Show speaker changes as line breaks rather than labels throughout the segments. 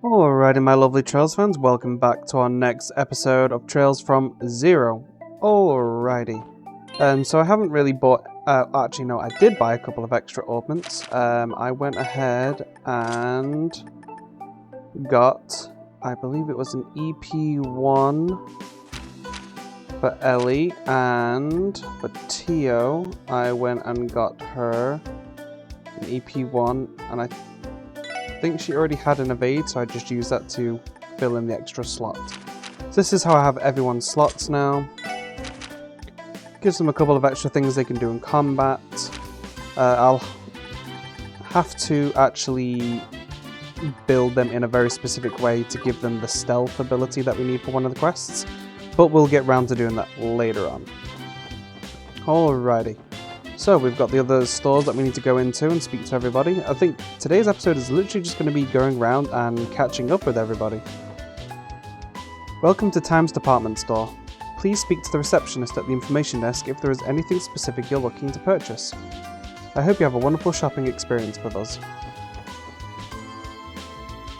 Alrighty, my lovely Trails fans, welcome back to our next episode of Trails from Zero. Alrighty, so I haven't really bought, actually no, I did buy a couple of extra ornaments. I went ahead and got, I believe it was an EP1 for Ellie, and for Tio, I went and got her an EP1, and I think she already had an evade, so I just used that to fill in the extra slot. So this is how I have everyone's slots now. Gives them a couple of extra things they can do in combat. I'll have to actually build them in a very specific way to give them the stealth ability that we need for one of the quests, but we'll get round to doing that later on. Alrighty. So we've got the other stores that we need to go into and speak to everybody. I think today's episode is literally just going to be going around and catching up with everybody. Welcome to Time's department store. Please speak to the receptionist at the information desk if there is anything specific you're looking to purchase. I hope you have a wonderful shopping experience with us.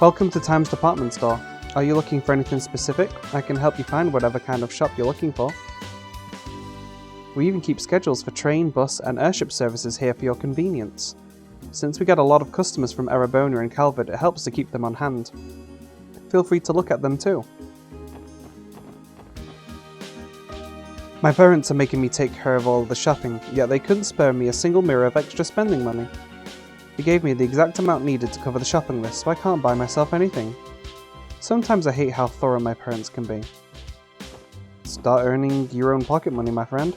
Welcome to Time's department store. Are you looking for anything specific? I can help you find whatever kind of shop you're looking for. We even keep schedules for train, bus, and airship services here for your convenience. Since we get a lot of customers from Erebonia and Calvert, it helps to keep them on hand. Feel free to look at them too. My parents are making me take care of all of the shopping, yet they couldn't spare me a single mirror of extra spending money. They gave me the exact amount needed to cover the shopping list, so I can't buy myself anything. Sometimes I hate how thorough my parents can be. Start earning your own pocket money, my friend.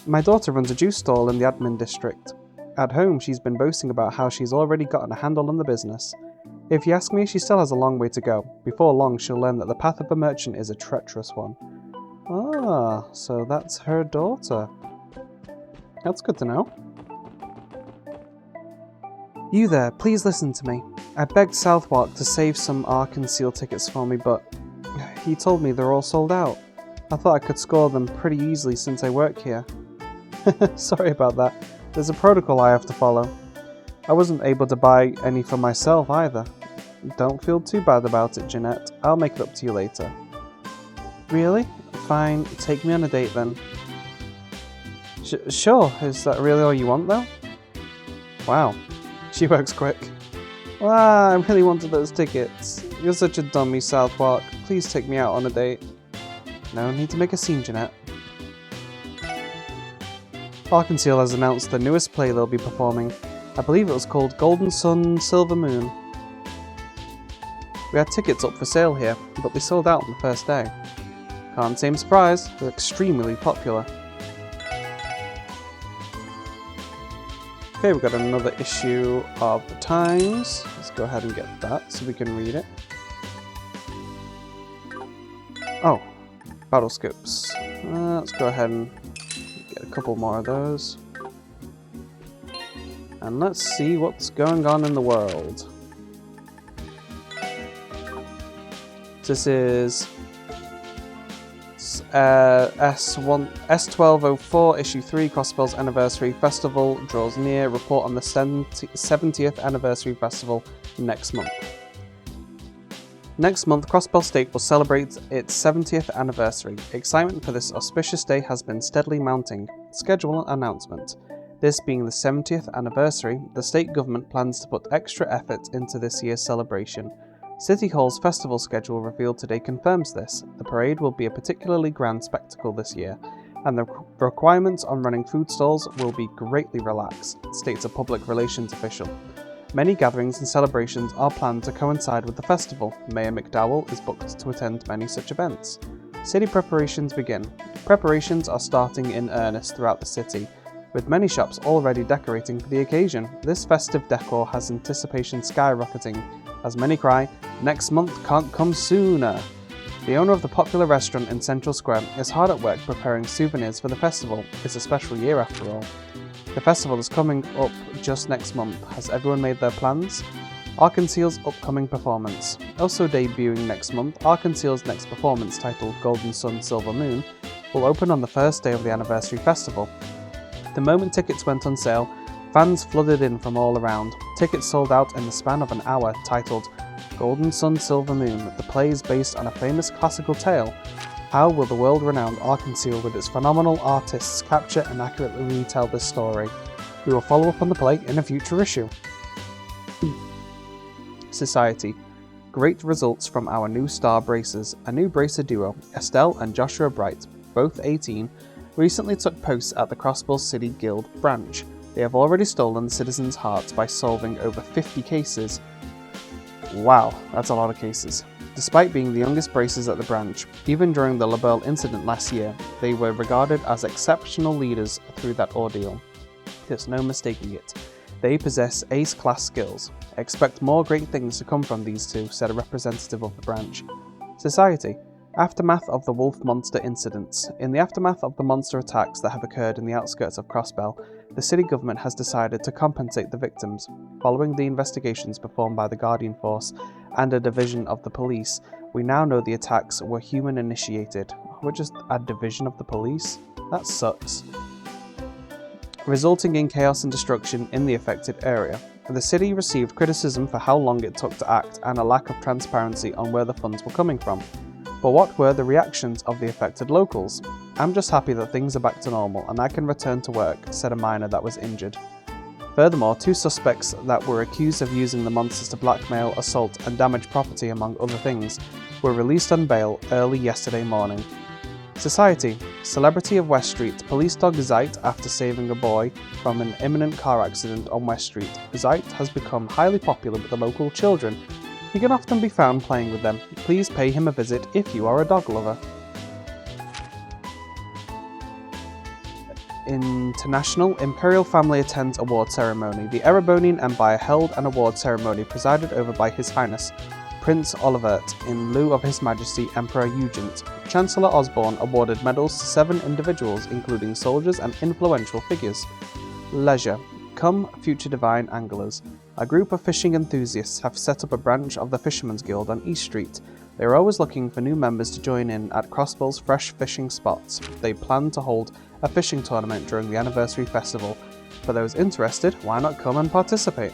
My daughter runs a juice stall in the admin district. At home, she's been boasting about how she's already gotten a handle on the business. If you ask me, she still has a long way to go. Before long, she'll learn that the path of a merchant is a treacherous one. Ah, so that's her daughter. That's good to know. You there, please listen to me. I begged Southwark to save some Ark and Seal tickets for me, but he told me they're all sold out. I thought I could score them pretty easily since I work here. Sorry about that. There's a protocol I have to follow. I wasn't able to buy any for myself either. Don't feel too bad about it, Jeanette. I'll make it up to you later. Really? Fine, take me on a date then. Sure, is that really all you want though? Wow, she works quick. Ah, I really wanted those tickets. You're such a dummy, Southwark. Please take me out on a date. No need to make a scene, Jeanette. Ark and Seal has announced the newest play they'll be performing. I believe it was called Golden Sun, Silver Moon. We had tickets up for sale here, but they sold out on the first day. Can't say I'm surprised, they're extremely popular. Okay, we've got another issue of the Times. Let's go ahead and get that so we can read it. Oh, battle scopes. Let's go ahead and get a couple more of those. And let's see what's going on in the world. This is S1204, Issue 3, Crossbell's Anniversary Festival draws near. Report on the 70th Anniversary Festival next month. Next month, Crossbell State will celebrate its 70th anniversary. Excitement for this auspicious day has been steadily mounting. Schedule announcement. This being the 70th anniversary, the state government plans to put extra effort into this year's celebration. City Hall's festival schedule revealed today confirms this. The parade will be a particularly grand spectacle this year, and the requirements on running food stalls will be greatly relaxed, states a public relations official. Many gatherings and celebrations are planned to coincide with the festival. Mayor McDowell is booked to attend many such events. City preparations begin. Preparations are starting in earnest throughout the city, with many shops already decorating for the occasion. This festive decor has anticipation skyrocketing, as many cry, "Next month can't come sooner!" The owner of the popular restaurant in Central Square is hard at work preparing souvenirs for the festival. It's a special year after all. The festival is coming up just next month. Has everyone made their plans? Ark and Seal's upcoming performance. Also debuting next month, Ark and Seal's next performance, titled Golden Sun, Silver Moon, will open on the first day of the anniversary festival. The moment tickets went on sale, Fans flooded in from all around. Tickets sold out in the span of an hour, titled Golden Sun Silver Moon. The play is based on a famous classical tale. How will the world-renowned Arkansas with its phenomenal artists capture and accurately retell this story? We will follow up on the play in a future issue. Society. Great results from our new star bracers. A new bracer duo, Estelle and Joshua Bright, both 18, recently took posts at the Crossbell City Guild branch. They have already stolen the citizens' hearts by solving over 50 cases. Wow, that's a lot of cases. Despite being the youngest bracers at the branch, even during the LaBelle incident last year, they were regarded as exceptional leaders through that ordeal. There's no mistaking it. They possess ace-class skills. Expect more great things to come from these two, said a representative of the branch. Society. Aftermath of the wolf monster incidents. In the aftermath of the monster attacks that have occurred in the outskirts of Crossbell, the city government has decided to compensate the victims. Following the investigations performed by the Guardian Force and a division of the police, we now know the attacks were human-initiated. We're just a division of the police? That sucks. Resulting in chaos and destruction in the affected area. The city received criticism for how long it took to act and a lack of transparency on where the funds were coming from. But what were the reactions of the affected locals? I'm just happy that things are back to normal and I can return to work, said a miner that was injured. Furthermore, 2 suspects that were accused of using the monsters to blackmail, assault and damage property among other things were released on bail early yesterday morning. Society. Celebrity of West Street. Police dog Zeit after saving a boy from an imminent car accident on West Street. Zeit has become highly popular with the local children. He can often be found playing with them. Please pay him a visit if you are a dog lover. International Imperial Family attends award ceremony. The Erebonian Empire held an award ceremony presided over by His Highness Prince Olivert in lieu of His Majesty Emperor Eugent. Chancellor Osborne awarded medals to 7 individuals, including soldiers and influential figures. Leisure. Come, future divine anglers. A group of fishing enthusiasts have set up a branch of the Fisherman's Guild on East Street. They are always looking for new members to join in at Crossbell's fresh fishing spots. They plan to hold a fishing tournament during the anniversary festival. For those interested, why not come and participate?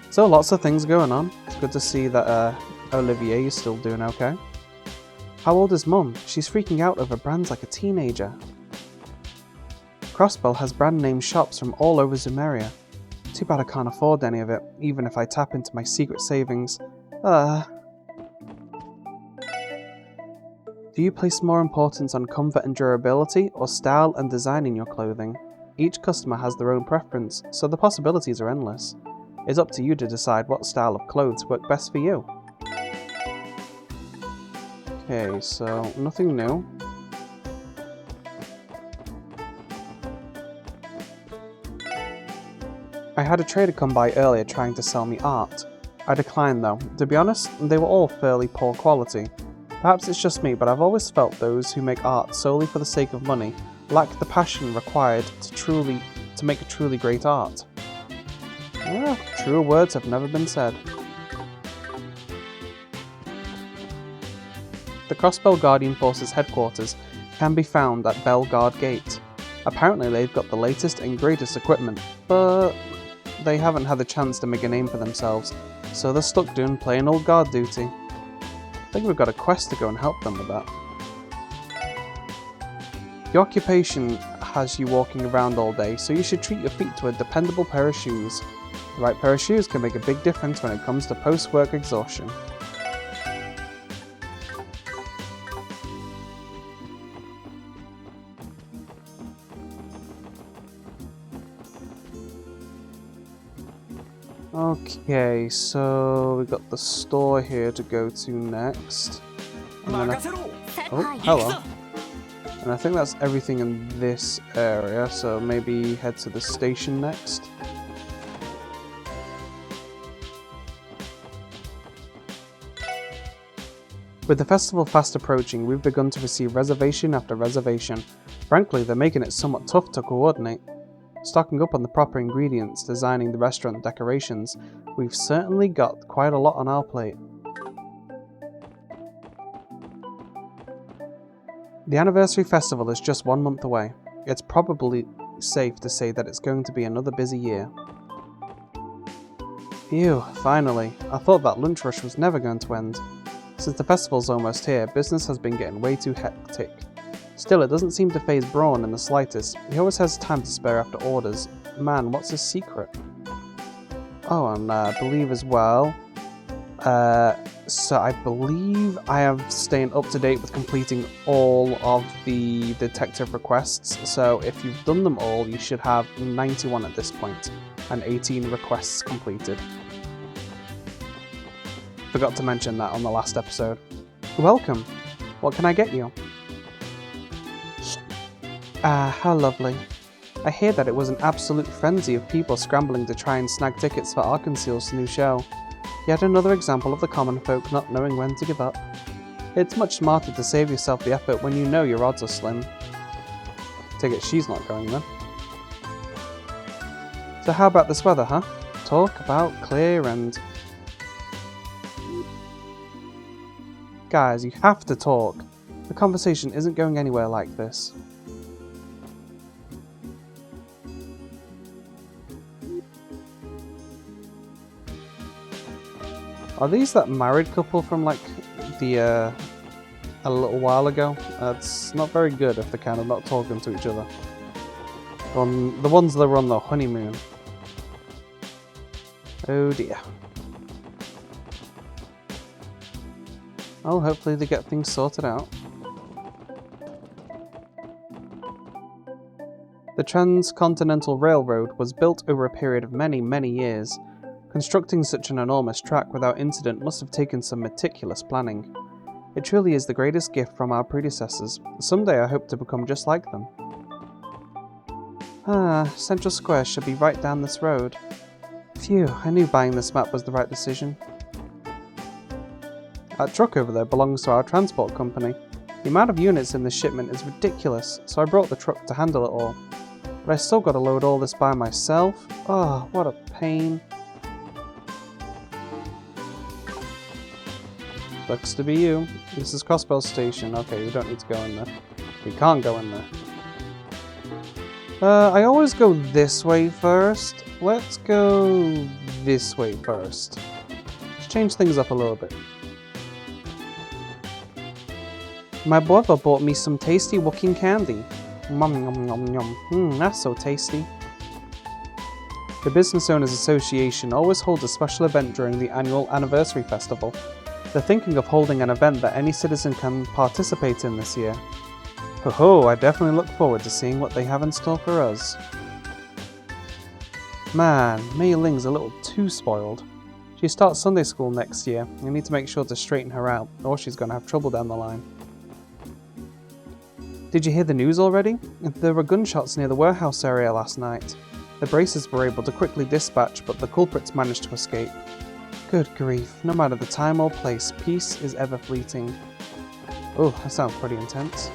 So lots of things going on. It's good to see that Olivier is still doing okay. How old is Mum? She's freaking out over brands like a teenager. Crossbell has brand name shops from all over Zumeria. Too bad I can't afford any of it, even if I tap into my secret savings. Do you place more importance on comfort and durability, or style and design in your clothing? Each customer has their own preference, so the possibilities are endless. It's up to you to decide what style of clothes work best for you. Okay, so nothing new. I had a trader come by earlier trying to sell me art. I declined though. To be honest, they were all fairly poor quality. Perhaps it's just me, but I've always felt those who make art solely for the sake of money lack the passion required to make a truly great art. Yeah, truer words have never been said. The Crossbell Guardian Force's headquarters can be found at Bellegarde Gate. Apparently they've got the latest and greatest equipment, but they haven't had the chance to make a name for themselves, so they're stuck doing plain old guard duty. I think we've got a quest to go and help them with that. Your occupation has you walking around all day, so you should treat your feet to a dependable pair of shoes. The right pair of shoes can make a big difference when it comes to post-work exhaustion. Okay, so we've got the store here to go to next. And then oh, hello. And I think that's everything in this area, so maybe head to the station next. With the festival fast approaching, we've begun to receive reservation after reservation. Frankly, they're making it somewhat tough to coordinate. Stocking up on the proper ingredients, designing the restaurant decorations, we've certainly got quite a lot on our plate. The anniversary festival is just 1 month away. It's probably safe to say that it's going to be another busy year. Phew, finally. I thought that lunch rush was never going to end. Since the festival's almost here, business has been getting way too hectic. Still, it doesn't seem to faze Braun in the slightest. He always has time to spare after orders. Man, what's his secret? Oh, and I believe as well... So I believe I am staying up to date with completing all of the detective requests. So if you've done them all, you should have 91 at this point, and 18 requests completed. Forgot to mention that on the last episode. Welcome. What can I get you? Ah, how lovely. I hear that it was an absolute frenzy of people scrambling to try and snag tickets for Arkanseal's new show. Yet another example of the common folk not knowing when to give up. It's much smarter to save yourself the effort when you know your odds are slim. Take it she's not going then. So how about this weather, huh? Talk about clear and... Guys, you have to talk. The conversation isn't going anywhere like this. Are these that married couple from like a little while ago? It's not very good if they're kind of not talking to each other. The ones that were on the honeymoon. Oh dear. Well, hopefully they get things sorted out. The Transcontinental Railroad was built over a period of many, many years. Constructing such an enormous track without incident must have taken some meticulous planning. It truly is the greatest gift from our predecessors. Someday I hope to become just like them. Ah, Central Square should be right down this road. Phew, I knew buying this map was the right decision. That truck over there belongs to our transport company. The amount of units in this shipment is ridiculous, so I brought the truck to handle it all. But I still gotta load all this by myself. Oh, what a pain. Looks to be you. This is Crossbell Station. Okay, we don't need to go in there. We can't go in there. I always go this way first. Let's go this way first. Let's change things up a little bit. My brother bought me some tasty Wookiee candy. Nom nom nom nom. That's so tasty. The Business Owners Association always holds a special event during the annual anniversary festival. They're thinking of holding an event that any citizen can participate in this year. Ho-ho, I definitely look forward to seeing what they have in store for us. Man, Mei Ling's a little too spoiled. She starts Sunday school next year. I need to make sure to straighten her out, or she's going to have trouble down the line. Did you hear the news already? There were gunshots near the warehouse area last night. The Bracers were able to quickly dispatch, but the culprits managed to escape. Good grief, no matter the time or place, peace is ever fleeting. Oh, that sounds pretty intense.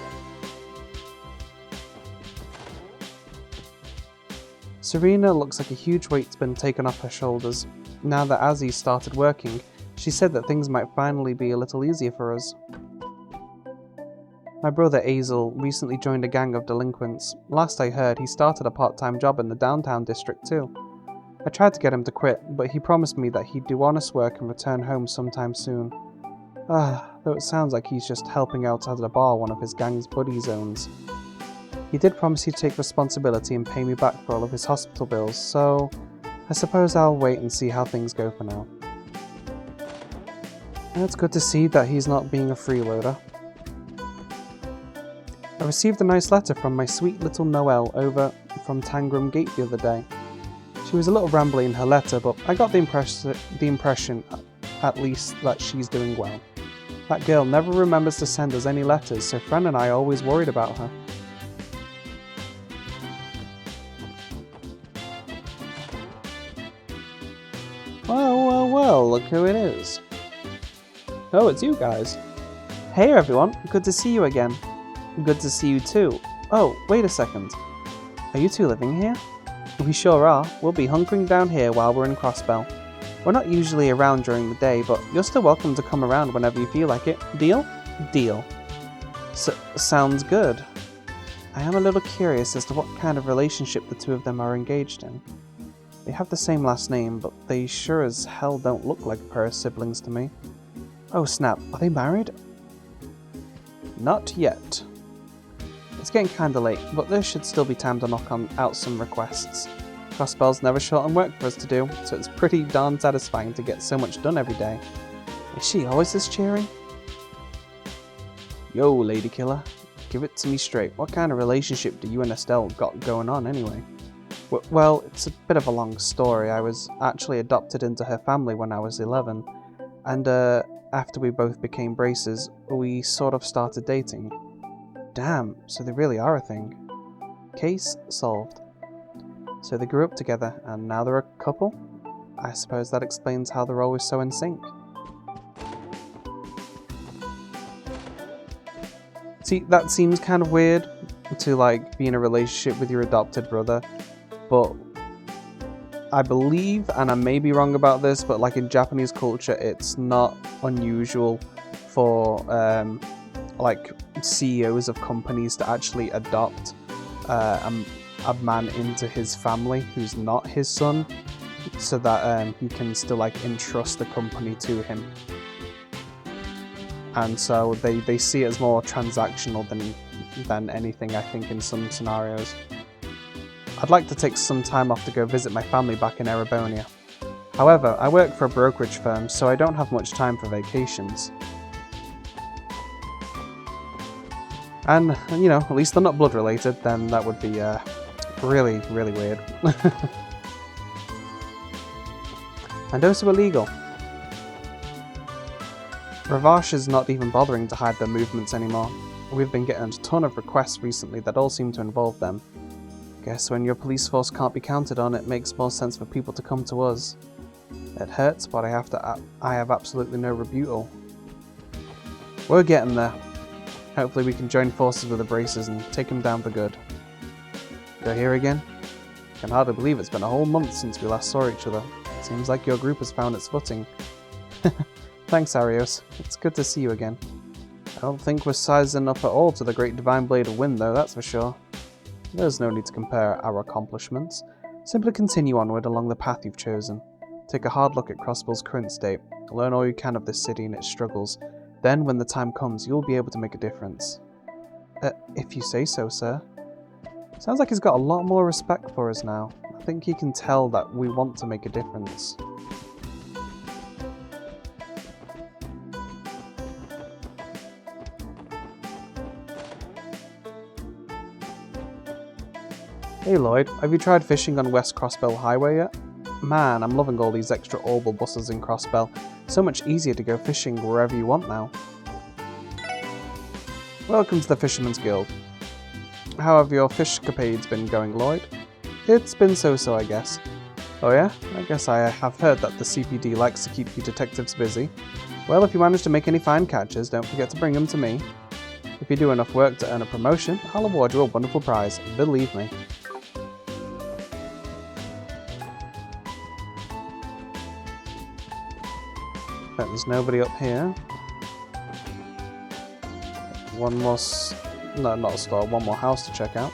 Serena looks like a huge weight's been taken off her shoulders. Now that Azzy's started working, she said that things might finally be a little easier for us. My brother Azel recently joined a gang of delinquents. Last I heard, he started a part-time job in the downtown district too. I tried to get him to quit, but he promised me that he'd do honest work and return home sometime soon. Though it sounds like he's just helping out at a bar one of his gang's buddies owns. He did promise he'd take responsibility and pay me back for all of his hospital bills, so I suppose I'll wait and see how things go for now. It's good to see that he's not being a freeloader. I received a nice letter from my sweet little Noelle over from Tangram Gate the other day. She was a little rambly in her letter, but I got the impression, at least, that she's doing well. That girl never remembers to send us any letters, so Fran and I are always worried about her. Well, look who it is. Oh, it's you guys. Hey everyone, good to see you again. Good to see you too. Oh, wait a second. Are you two living here? We sure are. We'll be hunkering down here while we're in Crossbell. We're not usually around during the day, but you're still welcome to come around whenever you feel like it. Deal? Deal. Sounds good. I am a little curious as to what kind of relationship the two of them are engaged in. They have the same last name, but they sure as hell don't look like a pair of siblings to me. Oh snap, are they married? Not yet. It's getting kinda late, but there should still be time to knock out some requests. Crossbell's never short on work for us to do, so it's pretty darn satisfying to get so much done every day. Is she always this cheery? Yo, lady killer. Give it to me straight. What kind of relationship do you and Estelle got going on anyway? Well, it's a bit of a long story. I was actually adopted into her family when I was 11, and after we both became braces, we sort of started dating. Damn, so they really are a thing. Case solved. So they grew up together, and now they're a couple? I suppose that explains how they're always so in sync. See, that seems kind of weird, to like be in a relationship with your adopted brother, but I believe, and I may be wrong about this, but like in Japanese culture, it's not unusual for like CEOs of companies to actually adopt a man into his family who's not his son, so that he can still like entrust the company to him. And so they see it as more transactional than anything, I think, in some scenarios. I'd like to take some time off to go visit my family back in Erebonia. However, I work for a brokerage firm, so I don't have much time for vacations. And, you know, at least they're not blood related, then that would be really, really weird. And also illegal. Ravash is not even bothering to hide their movements anymore. We've been getting a ton of requests recently that all seem to involve them. Guess when your police force can't be counted on, it makes more sense for people to come to us. It hurts, but I have absolutely no rebuttal. We're getting there. Hopefully we can join forces with the braces and take him down for good. You're here again? I can hardly believe it's been a whole month since we last saw each other. Seems like your group has found its footing. Thanks, Arios. It's good to see you again. I don't think we're sizing up at all to the great Divine Blade of Wind, though, that's for sure. There's no need to compare our accomplishments. Simply continue onward along the path you've chosen. Take a hard look at Crossbell's current state. Learn all you can of this city and its struggles. Then, when the time comes, you'll be able to make a difference. If you say so, sir. Sounds like he's got a lot more respect for us now. I think he can tell that we want to make a difference. Hey Lloyd, have you tried fishing on West Crossbell Highway yet? Man, I'm loving all these extra orbital buses in Crossbell. So much easier to go fishing wherever you want now. Welcome to the Fisherman's Guild. How have your fishcapades been going, Lloyd? It's been so-so, I guess. Oh yeah? I guess I have heard that the CPD likes to keep you detectives busy. Well, if you manage to make any fine catches, don't forget to bring them to me. If you do enough work to earn a promotion, I'll award you a wonderful prize, believe me. But there's nobody up here. One more no, not a store, one more house to check out.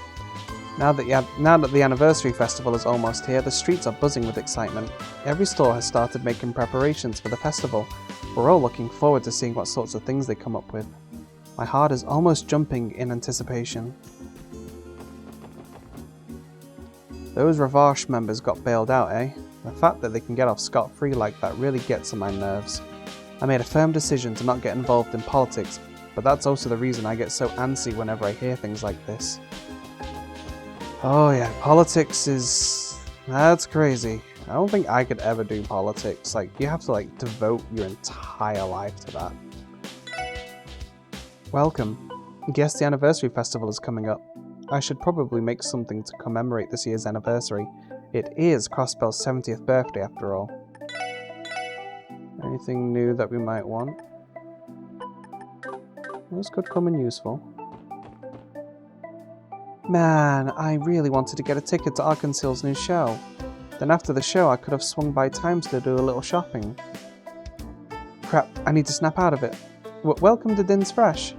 Now that the anniversary festival is almost here, the streets are buzzing with excitement. Every store has started making preparations for the festival. We're all looking forward to seeing what sorts of things they come up with. My heart is almost jumping in anticipation. Those Ravash members got bailed out, eh? The fact that they can get off scot-free like that really gets on my nerves. I made a firm decision to not get involved in politics, but that's also the reason I get so antsy whenever I hear things like this. Oh yeah, politics that's crazy. I don't think I could ever do politics. Like, you have to like devote your entire life to that. Welcome. Guess the anniversary festival is coming up. I should probably make something to commemorate this year's anniversary. It is Crossbell's 70th birthday after all. Anything new that we might want? This could come in useful. Man, I really wanted to get a ticket to Arkansas's new show. Then after the show I could have swung by Times to do a little shopping. Crap, I need to snap out of it. Welcome to Din's Fresh.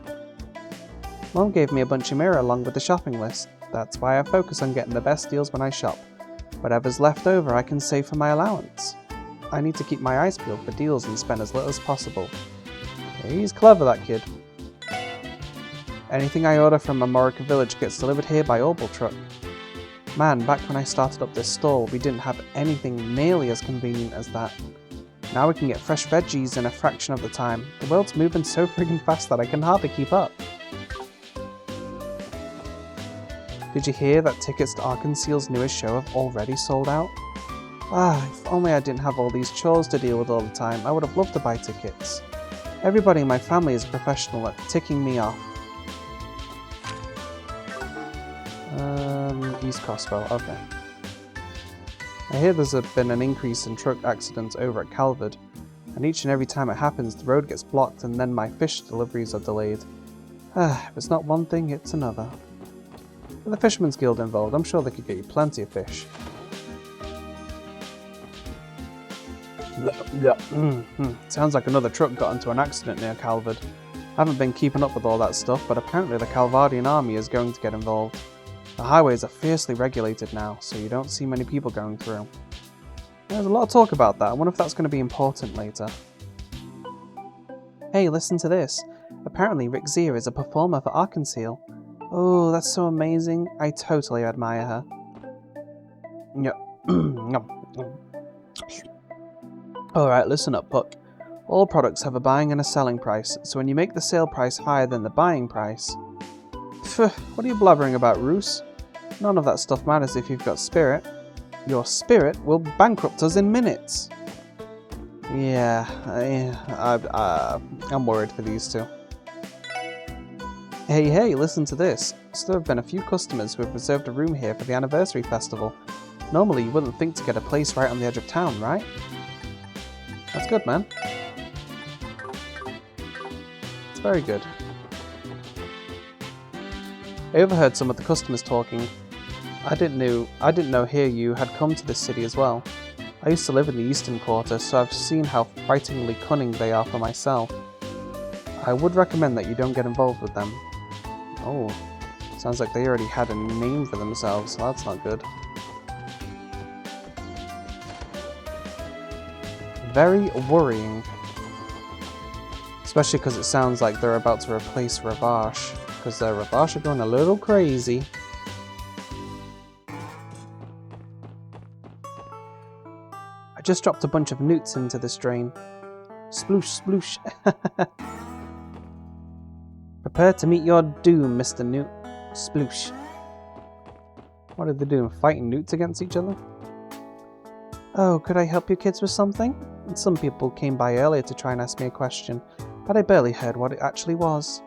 Mom gave me a bunch of mirror along with the shopping list. That's why I focus on getting the best deals when I shop. Whatever's left over I can save for my allowance. I need to keep my eyes peeled for deals and spend as little as possible. He's clever, that kid. Anything I order from Amorica Village gets delivered here by Orbital Truck. Man, back when I started up this stall, we didn't have anything nearly as convenient as that. Now we can get fresh veggies in a fraction of the time. The world's moving so friggin' fast that I can hardly keep up. Did you hear that tickets to Arkanseal's newest show have already sold out? If only I didn't have all these chores to deal with all the time, I would have loved to buy tickets. Everybody in my family is a professional at ticking me off. East Crossbell, okay. I hear there's been an increase in truck accidents over at Calvert, and each and every time it happens the road gets blocked and then my fish deliveries are delayed. If it's not one thing, it's another. With the Fisherman's Guild involved, I'm sure they could get you plenty of fish. Sounds like another truck got into an accident near Calvert. I haven't been keeping up with all that stuff, but apparently the Calvardian army is going to get involved. The highways are fiercely regulated now, so you don't see many people going through. There's a lot of talk about that. I wonder if that's going to be important later. Hey, listen to this. Apparently Rick Zier is a performer for Arkanseel. Oh, that's so amazing. I totally admire her. Alright, listen up, Puck. All products have a buying and a selling price, so when you make the sale price higher than the buying price... What are you blabbering about, Roos? None of that stuff matters if you've got spirit. Your spirit will bankrupt us in minutes. Yeah, I'm worried for these two. Hey, listen to this. So there have been a few customers who have reserved a room here for the anniversary festival. Normally you wouldn't think to get a place right on the edge of town, right? That's good, man. It's very good. I overheard some of the customers talking. I didn't know here you had come to this city as well. I used to live in the Eastern Quarter, so I've seen how frighteningly cunning they are for myself. I would recommend that you don't get involved with them. Oh, sounds like they already had a name for themselves, so that's not good. Very worrying. Especially because it sounds like they're about to replace Ravash. Because their Ravash are going a little crazy. I just dropped a bunch of newts into this drain. Sploosh, sploosh. Prepare to meet your doom, Mr. Newt. Sploosh. What are they doing? Fighting newts against each other? Oh, could I help you kids with something? And some people came by earlier to try and ask me a question, but I barely heard what it actually was.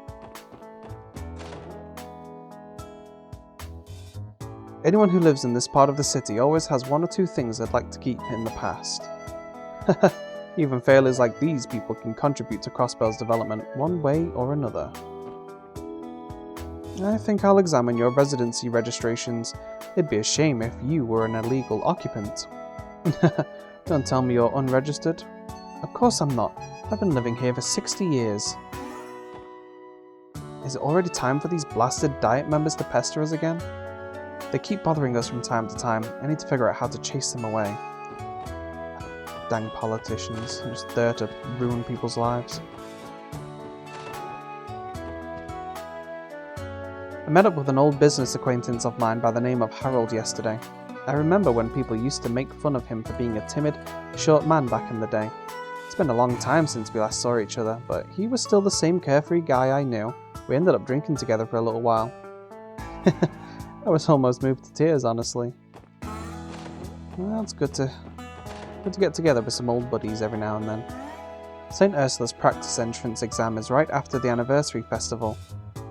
Anyone who lives in this part of the city always has one or two things they'd like to keep in the past. Even failures like these people can contribute to Crossbell's development one way or another. I think I'll examine your residency registrations. It'd be a shame if you were an illegal occupant. Don't tell me you're unregistered. Of course I'm not. I've been living here for 60 years. Is it already time for these blasted diet members to pester us again? They keep bothering us from time to time. I need to figure out how to chase them away. Dang politicians, just there to ruin people's lives. I met up with an old business acquaintance of mine by the name of Harold yesterday. I remember when people used to make fun of him for being a timid, short man back in the day. It's been a long time since we last saw each other, but he was still the same carefree guy I knew. We ended up drinking together for a little while. I was almost moved to tears, honestly. Well, it's good to get together with some old buddies every now and then. St. Ursula's practice entrance exam is right after the anniversary festival.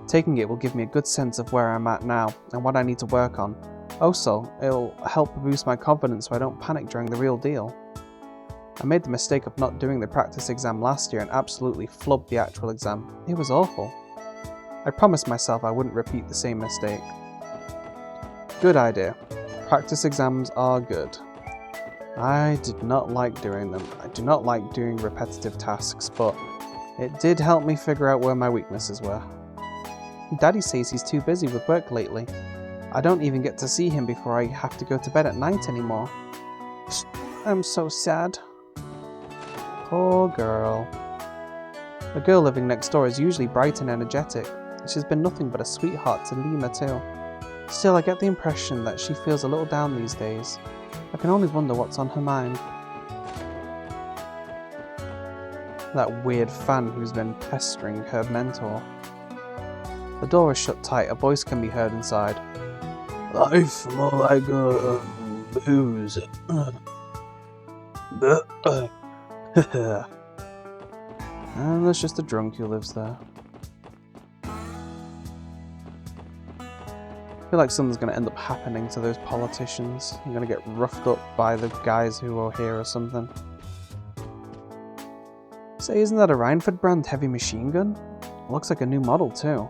Taking it will give me a good sense of where I'm at now and what I need to work on. Also, it'll help boost my confidence so I don't panic during the real deal. I made the mistake of not doing the practice exam last year and absolutely flubbed the actual exam. It was awful. I promised myself I wouldn't repeat the same mistake. Good idea. Practice exams are good. I did not like doing them. I do not like doing repetitive tasks, but it did help me figure out where my weaknesses were. Daddy says he's too busy with work lately. I don't even get to see him before I have to go to bed at night anymore. I'm so sad. Poor girl. The girl living next door is usually bright and energetic. She's been nothing but a sweetheart to Lima too. Still, I get the impression that she feels a little down these days. I can only wonder what's on her mind. That weird fan who's been pestering her mentor. The door is shut tight, a voice can be heard inside. Life more like booze. And there's just a drunk who lives there. I feel like something's going to end up happening to those politicians. They're going to get roughed up by the guys who are here or something. Say, isn't that a Reinford brand heavy machine gun? Looks like a new model too.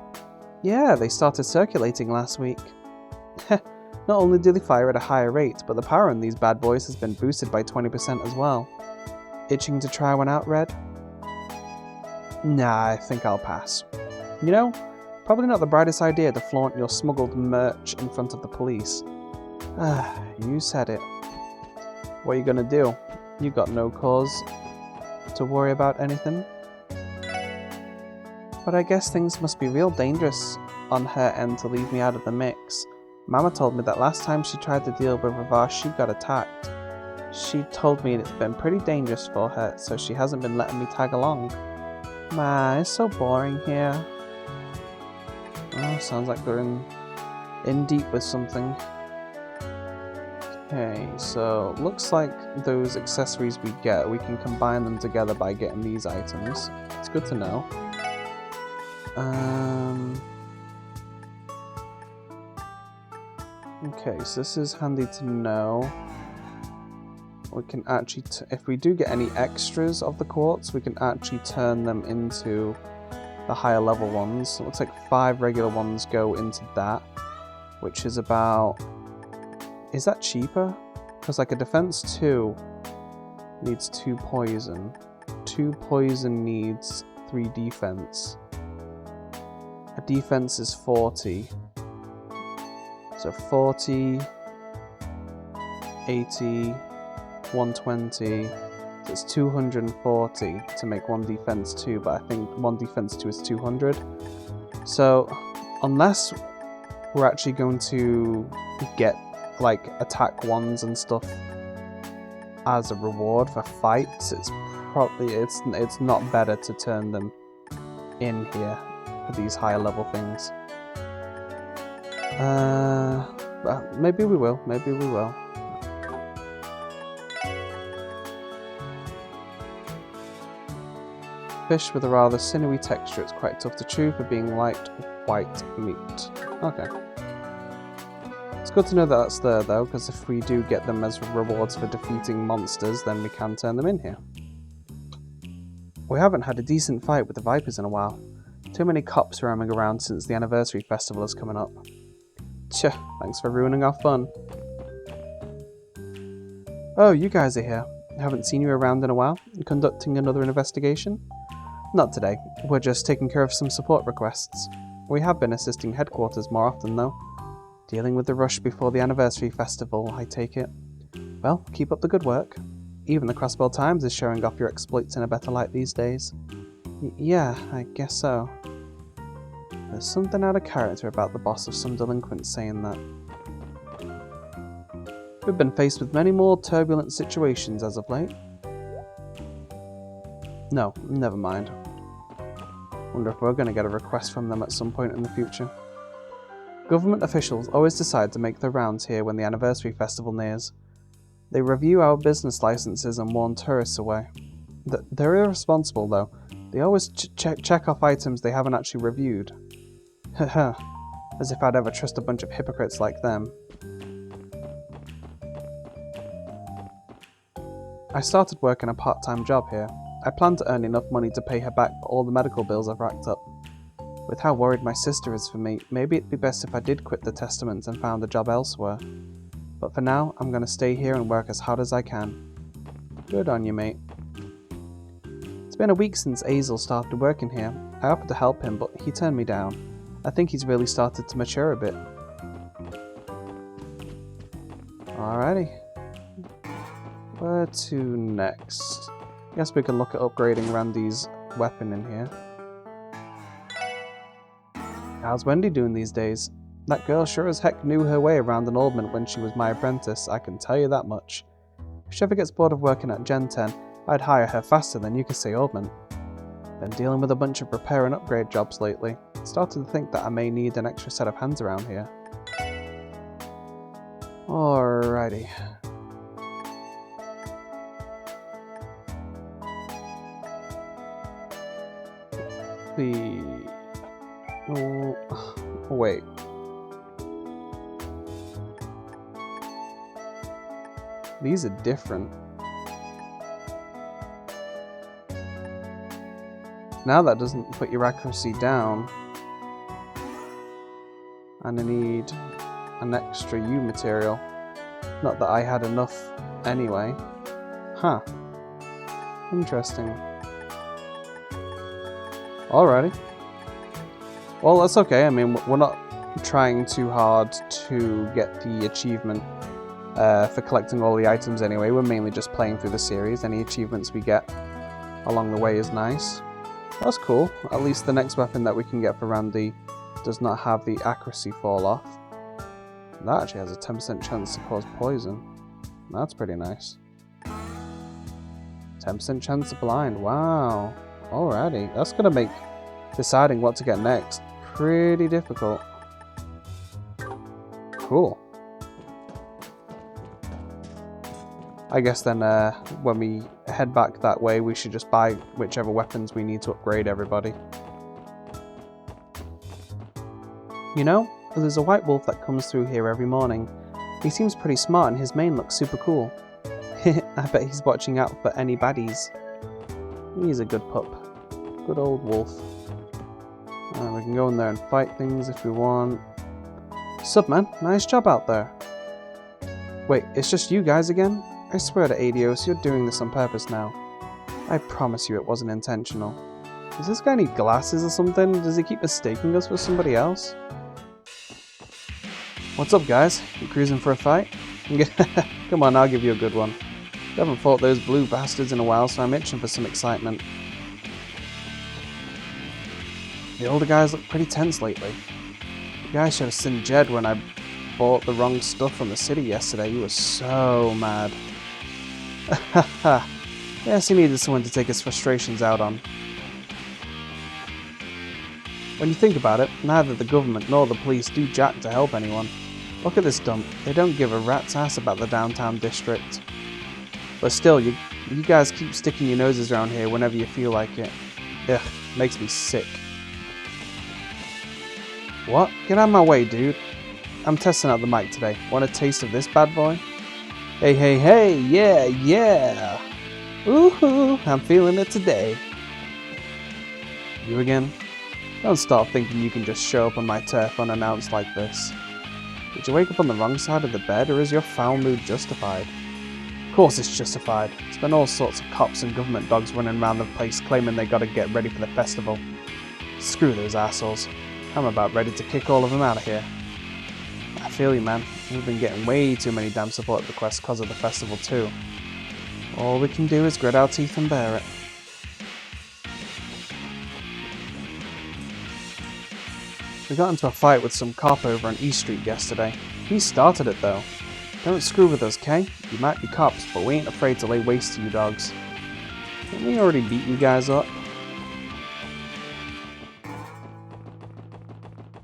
Yeah, they started circulating last week. Not only do they fire at a higher rate, but the power in these bad boys has been boosted by 20% as well. Itching to try one out, Red? Nah, I think I'll pass. You know, probably not the brightest idea to flaunt your smuggled merch in front of the police. You said it. What are you gonna do? You got no cause to worry about anything. But I guess things must be real dangerous on her end to leave me out of the mix. Mama told me that last time she tried to deal with Ravash, she got attacked. She told me it's been pretty dangerous for her, so she hasn't been letting me tag along. Man, it's so boring here. Oh, sounds like they're in deep with something. Okay, so looks like those accessories we get, we can combine them together by getting these items. It's good to know. Okay, so this is handy to know. We can actually, if we do get any extras of the quartz, we can actually turn them into the higher level ones. So it looks like 5 regular ones go into that, which is about... Is that cheaper? Because like a defense 2 needs 2 poison. 2 poison needs 3 defense. A defense is 40. So 40, 80, 120, so it's 240 to make 1 defense 2, but I think 1 defense 2 is 200. So unless we're actually going to get like attack 1s and stuff as a reward for fights, it's probably it's not better to turn them in here for these higher level things. But maybe we will, maybe we will. Fish with a rather sinewy texture, it's quite tough to chew for being light white meat. Okay. It's good to know that that's there though, because if we do get them as rewards for defeating monsters, then we can turn them in here. We haven't had a decent fight with the Vipers in a while. Too many cops roaming around since the anniversary festival is coming up. Tch, thanks for ruining our fun. Oh, you guys are here. Haven't seen you around in a while. Conducting another investigation? Not today. We're just taking care of some support requests. We have been assisting headquarters more often though. Dealing with the rush before the anniversary festival, I take it. Well, keep up the good work. Even the Crossbell Times is showing off your exploits in a better light these days. Yeah, I guess so. There's something out of character about the boss of some delinquents saying that. We've been faced with many more turbulent situations as of late. No, never mind. Wonder if we're going to get a request from them at some point in the future. Government officials always decide to make their rounds here when the anniversary festival nears. They review our business licenses and warn tourists away. They're irresponsible though. They always check off items they haven't actually reviewed. Haha, as if I'd ever trust a bunch of hypocrites like them. I started working a part-time job here. I plan to earn enough money to pay her back for all the medical bills I've racked up. With how worried my sister is for me, maybe it'd be best if I did quit the Testaments and found a job elsewhere. But for now, I'm gonna stay here and work as hard as I can. Good on you, mate. It's been a week since Azel started working here. I offered to help him, but he turned me down. I think he's really started to mature a bit. Alrighty. Where to next? Guess we can look at upgrading Randy's weapon in here. How's Wendy doing these days? That girl sure as heck knew her way around an oldman when she was my apprentice, I can tell you that much. If she ever gets bored of working at Gen 10, I'd hire her faster than you could say oldman. Been dealing with a bunch of repair and upgrade jobs lately. Started to think that I may need an extra set of hands around here. Alrighty. Wait. These are different. Now that doesn't put your accuracy down. And I need an extra U material. Not that I had enough anyway. Huh. Interesting. Alrighty. Well, that's okay. I mean, we're not trying too hard to get the achievement for collecting all the items anyway. We're mainly just playing through the series. Any achievements we get along the way is nice. That's cool. At least the next weapon that we can get for Randy does not have the accuracy fall off. That actually has a 10% chance to cause poison. That's pretty nice. 10% chance to blind. Wow. Alrighty. That's going to make deciding what to get next pretty difficult. Cool. I guess then when we head back that way, we should just buy whichever weapons we need to upgrade everybody. You know, there's a white wolf that comes through here every morning. He seems pretty smart and his mane looks super cool. I bet he's watching out for any baddies. He's a good pup. Good old wolf. We can go in there and fight things if we want. Sup, man? Nice job out there. Wait, it's just you guys again? I swear to Adios, you're doing this on purpose now. I promise you it wasn't intentional. Does this guy need glasses or something? Does he keep mistaking us for somebody else? What's up, guys? You cruising for a fight? Come on, I'll give you a good one. I haven't fought those blue bastards in a while, so I'm itching for some excitement. The older guys look pretty tense lately. The guy should have seen Jed when I bought the wrong stuff from the city yesterday. He was so mad. Yes, he needed someone to take his frustrations out on. When you think about it, neither the government nor the police do jack to help anyone. Look at this dump. They don't give a rat's ass about the downtown district. But still, you guys keep sticking your noses around here whenever you feel like it. Ugh, makes me sick. What? Get out of my way, dude. I'm testing out the mic today. Want a taste of this bad boy? Hey, hey, hey, yeah, yeah. Woohoo, I'm feeling it today. You again? Don't start thinking you can just show up on my turf unannounced like this. Did you wake up on the wrong side of the bed, or is your foul mood justified? Of course it's justified. There's been all sorts of cops and government dogs running around the place claiming they gotta get ready for the festival. Screw those assholes. I'm about ready to kick all of them out of here. I feel you, man. We've been getting way too many damn support requests because of the festival too. All we can do is grit our teeth and bear it. We got into a fight with some cop over on East Street yesterday. He started it though. Don't screw with us, Kay? You might be cops, but we ain't afraid to lay waste to you dogs. Didn't we already beat you guys up?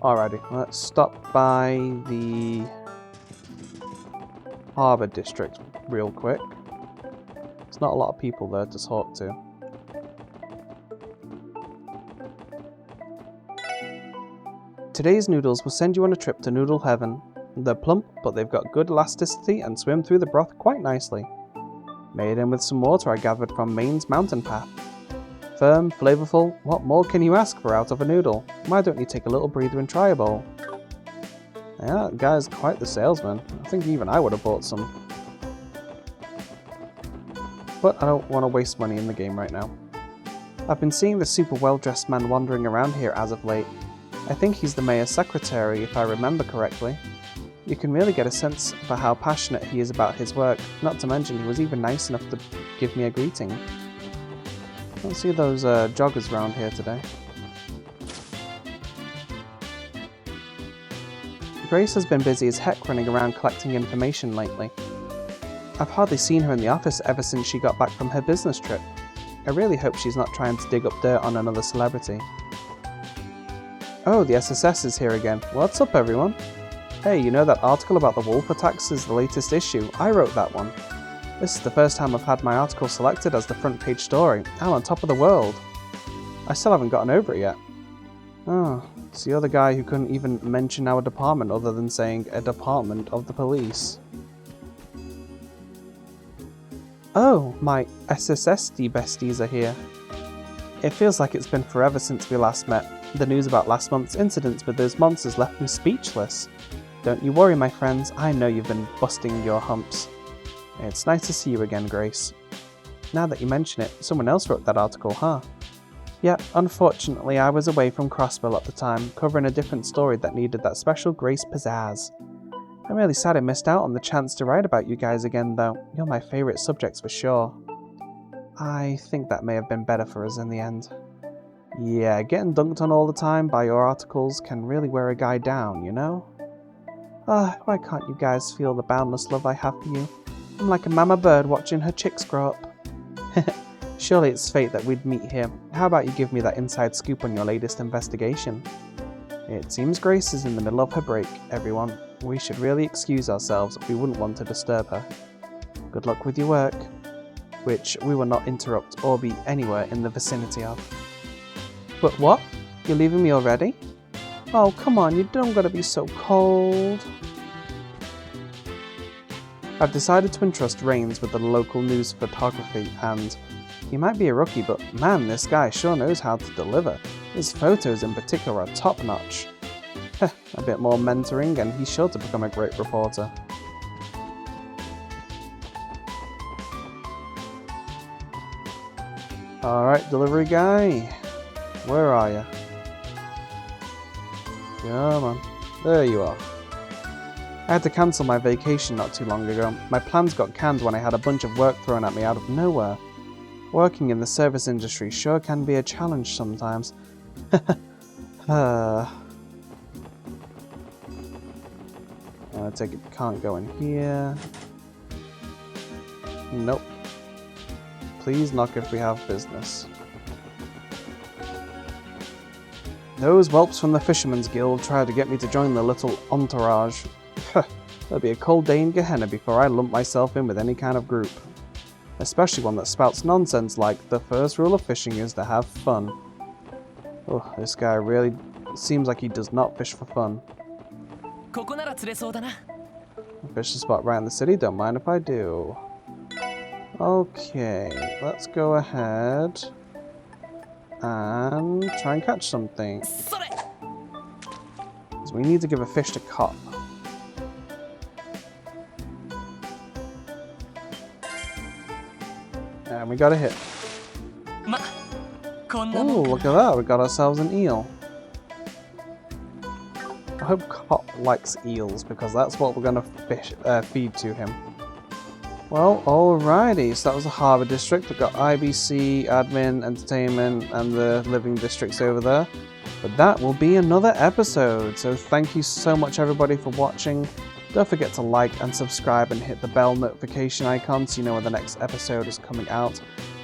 Alrighty, let's stop by the Harbour District real quick. There's not a lot of people there to talk to. Today's noodles will send you on a trip to noodle heaven. They're plump, but they've got good elasticity and swim through the broth quite nicely. Made in with some water I gathered from Maine's mountain path. Firm, flavorful, what more can you ask for out of a noodle? Why don't you take a little breather and try a bowl? Yeah, that guy's quite the salesman. I think even I would have bought some. But I don't want to waste money in the game right now. I've been seeing the super well-dressed man wandering around here as of late. I think he's the mayor's secretary, if I remember correctly. You can really get a sense for how passionate he is about his work, not to mention he was even nice enough to give me a greeting. I don't see those joggers around here today. Grace has been busy as heck running around collecting information lately. I've hardly seen her in the office ever since she got back from her business trip. I really hope she's not trying to dig up dirt on another celebrity. Oh, the SSS is here again. What's up, everyone? Hey, you know that article about the wolf attacks is the latest issue? I wrote that one. This is the first time I've had my article selected as the front page story. I'm on top of the world. I still haven't gotten over it yet. Oh, it's the other guy who couldn't even mention our department other than saying a department of the police. Oh, my SSSD besties are here. It feels like it's been forever since we last met. The news about last month's incidents with those monsters left me speechless. Don't you worry, my friends, I know you've been busting your humps. It's nice to see you again, Grace. Now that you mention it, someone else wrote that article, huh? Yeah, unfortunately I was away from Crossbell at the time, covering a different story that needed that special Grace pizzazz. I'm really sad I missed out on the chance to write about you guys again though. You're my favourite subjects for sure. I think that may have been better for us in the end. Yeah, getting dunked on all the time by your articles can really wear a guy down, you know? Why can't you guys feel the boundless love I have for you? I'm like a mama bird watching her chicks grow up. Surely it's fate that we'd meet here. How about you give me that inside scoop on your latest investigation? It seems Grace is in the middle of her break, everyone. We should really excuse ourselves if we wouldn't want to disturb her. Good luck with your work, which we will not interrupt or be anywhere in the vicinity of. But what? You're leaving me already? Oh, come on, you don't gotta be so cold. I've decided to entrust Rains with the local news photography, and he might be a rookie, but man, this guy sure knows how to deliver. His photos in particular are top-notch. A bit more mentoring and he's sure to become a great reporter. Alright, delivery guy. Where are you? Come on. There you are. I had to cancel my vacation not too long ago. My plans got canned when I had a bunch of work thrown at me out of nowhere. Working in the service industry sure can be a challenge sometimes. I take it can't go in here. Nope. Please knock if we have business. Those whelps from the Fisherman's Guild tried to get me to join the little entourage. There'll be a cold day in Gehenna before I lump myself in with any kind of group. Especially one that spouts nonsense like, the first rule of fishing is to have fun. Oh, this guy really seems like he does not fish for fun. Fish the spot right in the city, don't mind if I do. Okay, let's go ahead and try and catch something. So we need to give a fish to Cop. And we got a hit. Oh, look at that, we got ourselves an eel. I hope Cop likes eels because that's what we're going to feed to him. Well, alrighty, so that was the Harbour District. We've got IBC, Admin, Entertainment, and the living districts over there. But that will be another episode, so thank you so much everybody for watching. Don't forget to like and subscribe and hit the bell notification icon so you know when the next episode is coming out.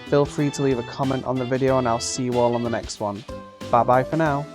Feel free to leave a comment on the video and I'll see you all on the next one. Bye bye for now.